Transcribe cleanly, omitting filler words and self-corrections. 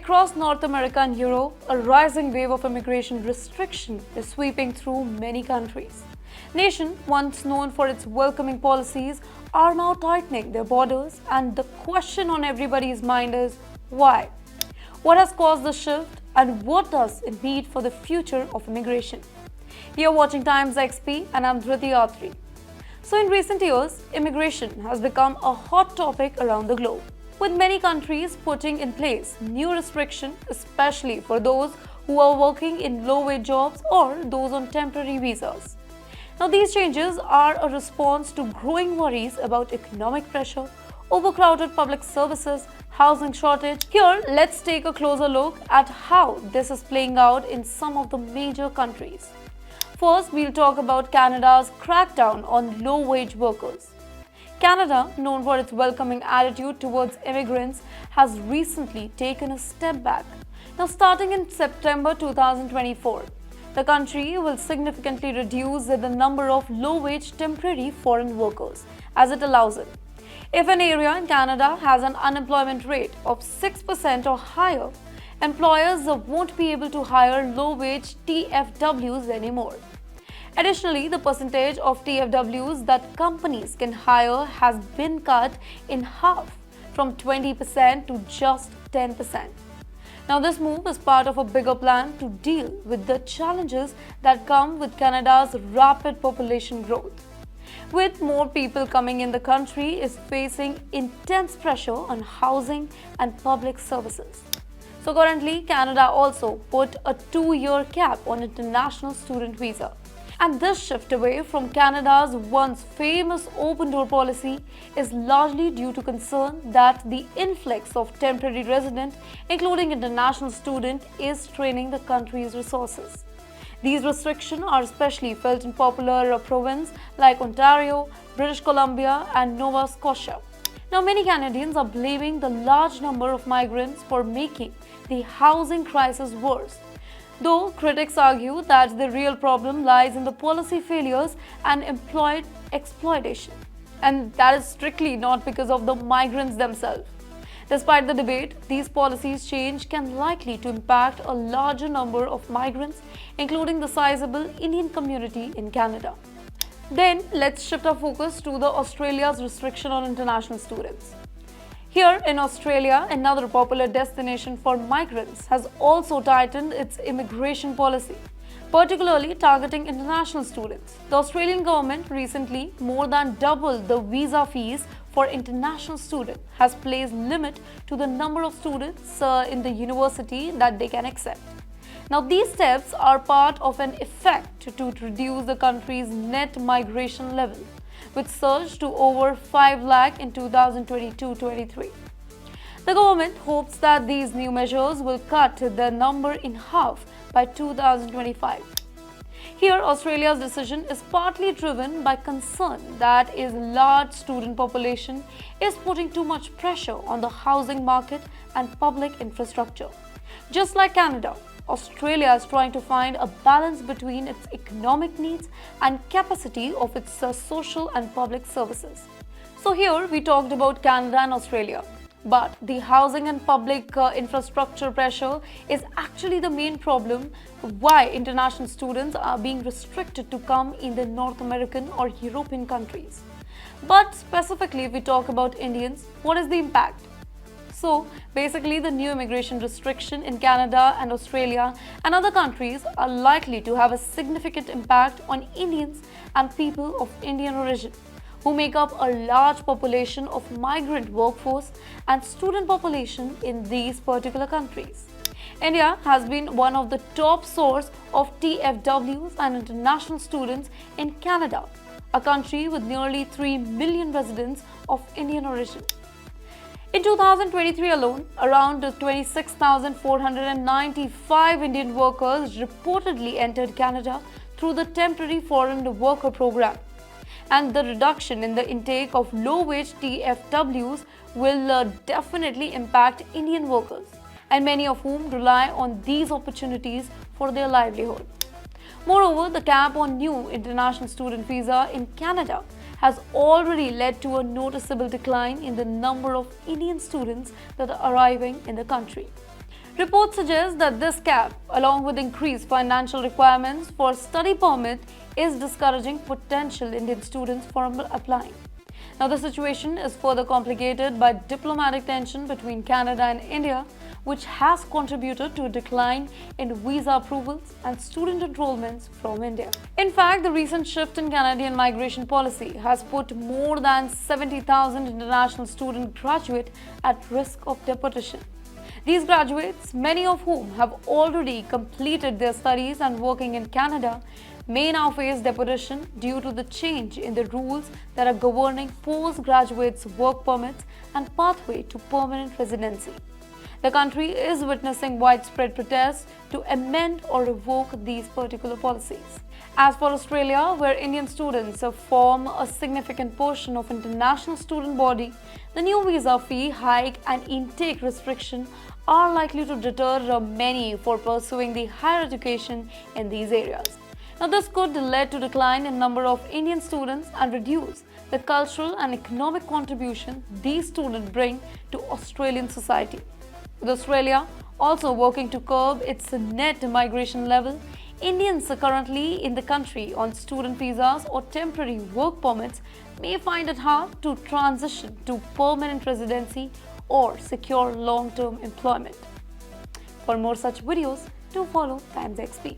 across North America and Europe, a rising wave of immigration restriction is sweeping through many countries. Nations, once known for its welcoming policies, are now tightening their borders, and the question on everybody's mind is why? What has caused the shift, and what does it mean for the future of immigration? You're watching TimesXP, and I'm Dhriti Atri. So in recent years, immigration has become a hot topic around the globe, with many countries putting in place new restrictions, especially for those who are working in low-wage jobs or those on temporary visas. Now, these changes are a response to growing worries about economic pressure, overcrowded public services, housing shortage. Here, let's take a closer look at how this is playing out in some of the major countries. First, we'll talk about Canada's crackdown on low-wage workers. Canada, known for its welcoming attitude towards immigrants, has recently taken a step back. Now, starting in September 2024, the country will significantly reduce the number of low-wage temporary foreign workers, as it allows it. If an area in Canada has an unemployment rate of 6% or higher, employers won't be able to hire low-wage TFWs anymore. Additionally, the percentage of TFWs that companies can hire has been cut in half, from 20% to just 10%. Now, this move is part of a bigger plan to deal with the challenges that come with Canada's rapid population growth. With more people coming in, the country is facing intense pressure on housing and public services. So currently, Canada also put a 2-year cap on international student visa. And this shift away from Canada's once famous open-door policy is largely due to concern that the influx of temporary residents, including international students, is straining the country's resources. These restrictions are especially felt in popular provinces like Ontario, British Columbia, and Nova Scotia. Now, many Canadians are blaming the large number of migrants for making the housing crisis worse, though critics argue that the real problem lies in the policy failures and employed exploitation. And that is strictly not because of the migrants themselves. Despite the debate, these policies change can likely to impact a larger number of migrants, including the sizable Indian community in Canada. Then, let's shift our focus to the Australia's restriction on international students. Here in Australia, another popular destination for migrants has also tightened its immigration policy, particularly targeting international students. The Australian government recently more than doubled the visa fees for international students, has placed limit to the number of students in the university that they can accept. Now, these steps are part of an effort to reduce the country's net migration level, which surged to over 5 lakh in 2022-23. The government hopes that these new measures will cut the number in half by 2025. Here, Australia's decision is partly driven by concern that its large student population is putting too much pressure on the housing market and public infrastructure. Just like Canada, Australia is trying to find a balance between its economic needs and capacity of its social and public services. So here we talked about Canada and Australia, but the housing and public infrastructure pressure is actually the main problem why international students are being restricted to come in the North American or European countries. But specifically, if we talk about Indians, what is the impact? So basically, the new immigration restriction in Canada and Australia and other countries are likely to have a significant impact on Indians and people of Indian origin, who make up a large population of migrant workforce and student population in these particular countries. India has been one of the top source of TFWs and international students in Canada, a country with nearly 3 million residents of Indian origin. In 2023 alone, around 26,495 Indian workers reportedly entered Canada through the Temporary Foreign Worker Program. And the reduction in the intake of low-wage TFWs will definitely impact Indian workers, and many of whom rely on these opportunities for their livelihood. Moreover, the cap on new international student visa in Canada has already led to a noticeable decline in the number of Indian students that are arriving in the country. Reports suggest that this cap, along with increased financial requirements for study permit, is discouraging potential Indian students from applying. Now, the situation is further complicated by diplomatic tension between Canada and India, which has contributed to a decline in visa approvals and student enrollments from India. In fact, the recent shift in Canadian migration policy has put more than 70,000 international student graduates at risk of deportation. These graduates, many of whom have already completed their studies and working in Canada, may now face deportation due to the change in the rules that are governing postgraduates' work permits and pathway to permanent residency. The country is witnessing widespread protests to amend or revoke these particular policies. As for Australia, where Indian students form a significant portion of international student body, the new visa fee hike and intake restriction are likely to deter many for pursuing the higher education in these areas. Now, this could lead to decline in number of Indian students and reduce the cultural and economic contribution these students bring to Australian society. With Australia also working to curb its net migration level, Indians currently in the country on student visas or temporary work permits may find it hard to transition to permanent residency or secure long-term employment. For more such videos, do follow TimesXP.